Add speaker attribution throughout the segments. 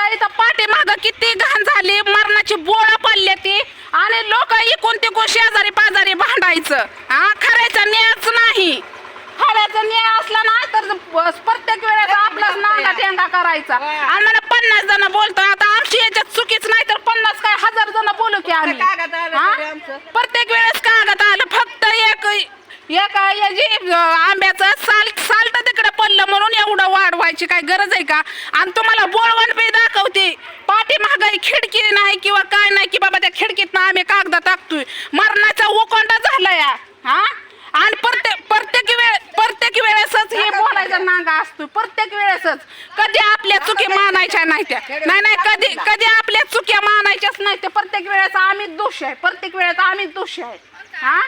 Speaker 1: आता इथं पाठीमाग किती घाण झाली, मरणाची बोळा पडली ती आणि लोक इकून तिकून शेजारी पाजारी भांडायचं. हा, खऱ्याचा न्यायच नाही. खऱ्याचा न्याय असला ना तर प्रत्येक वेळेस आपलाच नांगा टेंगा करायचा. आणि मला 50 जण बोलतो. आता आमची याच्यात चुकीच नाही तर 50 काय 1000 जण बोलू की आम्ही. प्रत्येक वेळेस कागद आलं. फक्त एका याची आंब्याचं साल्ट तिकडे पडलं म्हणून एवढं वाढवायची काय गरज आहे का? आणि तुम्हाला बोळवण पे दाखवते, पाठीमागे खिडकी नाही किंवा काय नाही की बाबा त्या खिडकीतनं आम्ही कागद टाकतोय. मरणाचा उकोंडा झाला या. हा, आणि प्रत्येक वेळेसच हे बोलायचा नांगा असतो. प्रत्येक वेळेसच कधी आपल्या चुकी मानायच्या नाही त्या. नाही कधी आपल्या चुक्या मानायच्याच नाही त्या. प्रत्येक वेळेस आम्हीच दोषी आहे. प्रत्येक वेळेस आम्हीच दोषी आहे. हा,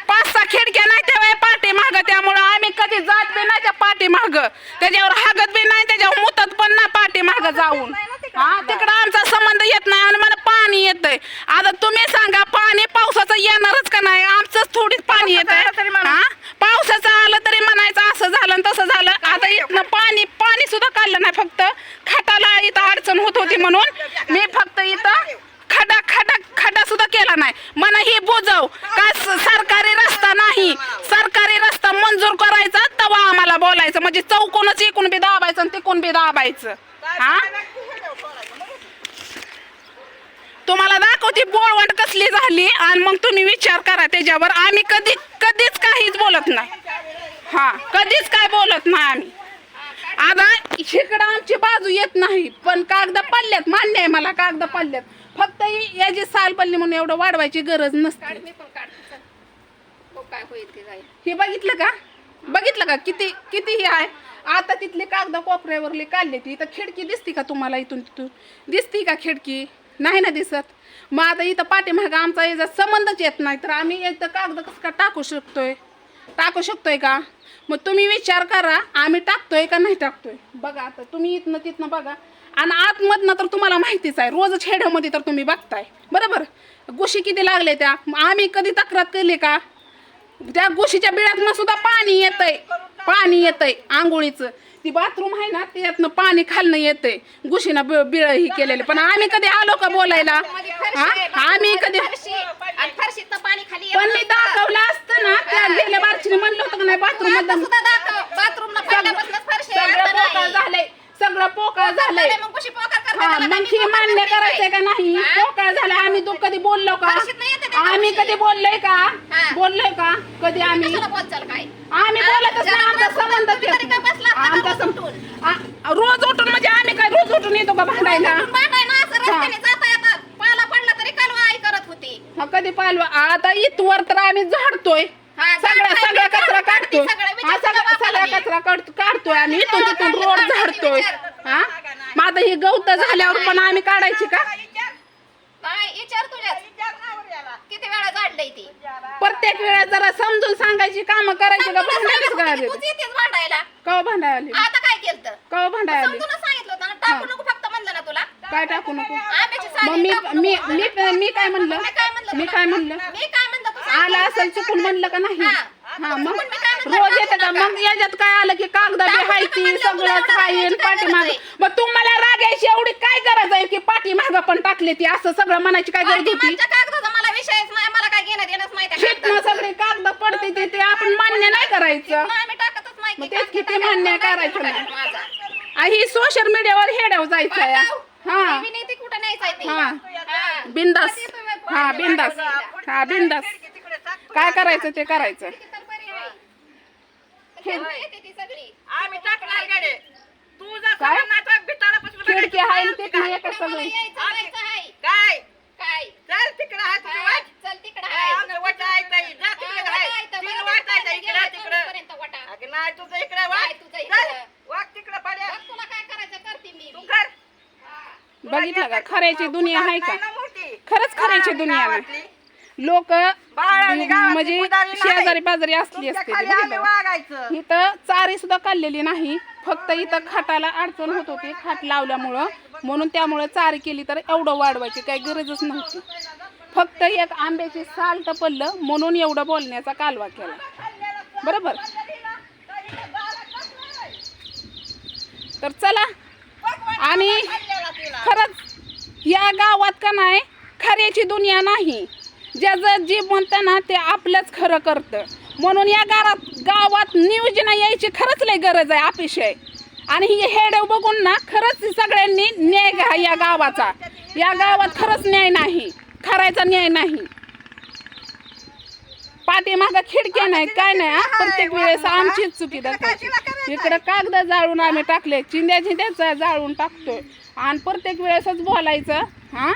Speaker 1: 5-6 खिडक्या नाही तेव्हा पाठीमाग, त्यामुळं आम्ही कधी जात बी नाही त्या पाठीमाग. त्याच्यावर हागत बी नाही, त्याच्यावर मुतत पण ना पाठीमाग जाऊन. हा, तिकडं आमचा संबंध येत नाही आणि मला पाणी येतंय. आता तुम्ही सांगा, पाणी पावसाचं येणारच का नाही? आमचंच थोडीच पाणी येतंय. हा, पावसाचं आलं तरी म्हणायचं असं झालं तसं झालं. आता इथनं पाणी सुद्धा काढलं नाही. फक्त खटाला इथं अडचण होत होती म्हणून मी फक्त इथं खड्डा सुद्धा केला नाही. म्हणा ही बुजव का सरकारी रस्ता नाही, सरकारी रस्ता मंजूर करायचा तेव्हा आम्हाला बोलायचं. म्हणजे चौकोनच इकून बी दाबायचं आणि तिकून बी दाबायचं. हा, तुम्हाला दाखवते बोळवण कसली झाली आणि मग तुम्ही विचार करा त्याच्यावर. आम्ही कधीच काहीच बोलत नाही. हा, कधीच काय बोलत नाही आम्ही. आता इकडं आमची बाजू येत नाही, पण कागद पडल्यात. मान्य आहे मला, कागद पडल्यात. फक्त याची साल पडली म्हणून एवढं वाढवायची गरज नसते. हे बघितलं का किती हे आहे. आता तिथले कागद कोपऱ्यावरले काढले. ती इथं खिडकी दिसती का तुम्हाला? इथून तिथून दिसती का खिडकी? नाही ना दिसत. मग आता इथं पाठीमागं आमचा याचा संबंधच येत नाही तर आम्ही इथं कागद कसं का टाकू शकतोय का? मग तुम्ही विचार करा, आम्ही टाकतोय का नाही टाकतोय. बघा आता तुम्ही इथनं तिथनं बघा. आणि आतमधनं तर तुम्हाला माहितीच आहे, रोजच खेड्यामध्ये तर तुम्ही बघताय बरोबर. गुशी किती लागले त्या. आम्ही कधी तक्रार केली का? त्या गुशीच्या बिळातनं सुद्धा पाणी येतंय आंघोळीचं. ती बाथरूम आहे ना, त्यातनं पाणी खालनं येतंय. गुशीनं बिळ ही केलेले. पण आम्ही कधी आलो का बोलायला? आम्ही कधी पण मी दाखवलं असतं ना. त्या गेल्या बारचीने म्हणलं होतं का नाही, बाथरूम सगळं पोकळ झालंय. हा, मग ही मान्य करायचंय का नाही? पोकळ झालंय. आम्ही कधी बोललो का? आम्ही कधी बोललोय का? कधी आम्ही बोलतच नाही. आमचा संबंध रोज उठून म्हणजे आम्ही काय रोज उठून येतो का भांडायला? कधी पालवा. आता इथवर तर आम्ही झाडतोय. सगळा कचरा काढतोय. सगळा कचरा काढतोय आम्ही. इथून तिथून रोड झाडतोय. हा, मग आता ही गवत झाल्यावर पण आम्ही काढायची का? प्रत्येक वेळा जरा समजून सांगायची काम करायची का? भांडायला कवा भांडायला काय टाकू नको. मग मी काय म्हणलं आला असेल चुकून म्हणलं का नाही? हा, मग रोज येते का? मग याच्यात काय आलं की कागद हायती सगळंच आहे पाठीमाग. मग तुम्हाला रागायची एवढी काय गरज आहे की पाठीमाग पण टाकले ती असं सगळं म्हणायची काय गरज होती? सगळे कागद पडते ते आपण मान्य नाही करायचं. मग तेच किती मान्य करायचं नाही. ही सोशल मीडियावर हेडाव जायचं आहे. हा, बिंदास. हा, बिंदास. काय करायचं ते करायचं. खिडकी आहे ते एक सगळे. बघितलं का? खऱ्याची दुनिया आहे का? खरंच खऱ्याची दुनिया नाही. लोक म्हणजे शेजारी पाजारी असली असते. इथं चारी सुद्धा काढलेली नाही. फक्त इथं खाटाला अडचण होत होती खाट लावल्यामुळं. म्हणून त्यामुळे चारी केली तर एवढं वाढवायची काही गरजच नव्हती. फक्त एक आंब्याची साल टपललं म्हणून एवढं बोलण्याचा कालवा केला बरोबर. तर चला आणि खरंच या गावात का नाही खऱ्याची दुनिया नाही. ज्याचं जी म्हणतं ना ते आपलंच खरं करतं. म्हणून या गावात नियोजन यायची खरंच लय गरज आहे अतिशय. आणि ही हेडव बघून ना खरंच सगळ्यांनी न्याय घ्या या गावाचा. या गावात खरंच न्याय नाही, खरायचा न्याय नाही. पाठीमागं खिडक्या नाही काय नाही. प्रत्येक वेळेस आमचीच चुकी दाखवायची. इकडं कागद जाळून आम्ही टाकले, चिंध्याचा जाळून टाकतोय आणि प्रत्येक वेळेसच बोलायचं. हा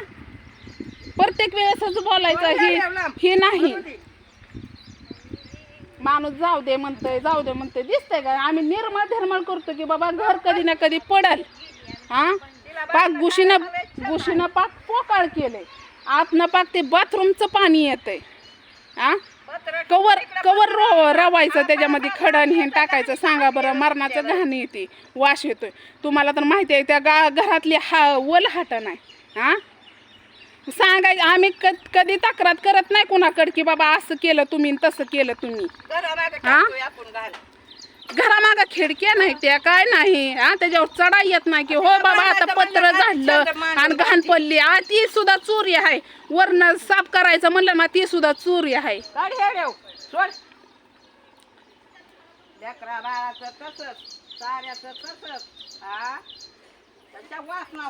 Speaker 1: प्रत्येक वेळेसच बोलायचं ही नाही. माणूस जाऊ दे म्हणतोय दिसतंय का? आम्ही निर्मळ धर्मळ करतो की बाबा घर कधी ना कधी पडल. हा पाक गुशीनं पाक पोकाळ केले. आतनं पाक ते बाथरूमचं पाणी येतंय. हा कवर रवायचं त्याच्यामध्ये खडण हे टाकायचं. सांगा बरं, मरणाचं घाण येते, वास येतोय. तुम्हाला तर माहिती आहे त्या घरातली वल हाट नाही. हा सांगायचं आम्ही कधी तक्रार करत नाही कुणाकडे की बाबा असं केलं तुम्ही तसं केलं तुम्ही. हा घरामागं खिडक्या नाही त्या काय नाही. हा त्याच्यावर चढा येत नाही की हो बाबा आता पत्र झाडलं आणि घाण पडली. ती सुद्धा चोरी आहे. वरनं साफ करायचं म्हणलं ना ती सुद्धा चोरी आहे.
Speaker 2: लेकरा बाळाचं तसंच, साऱ्याचं तसंच. हा त्यांच्या वासना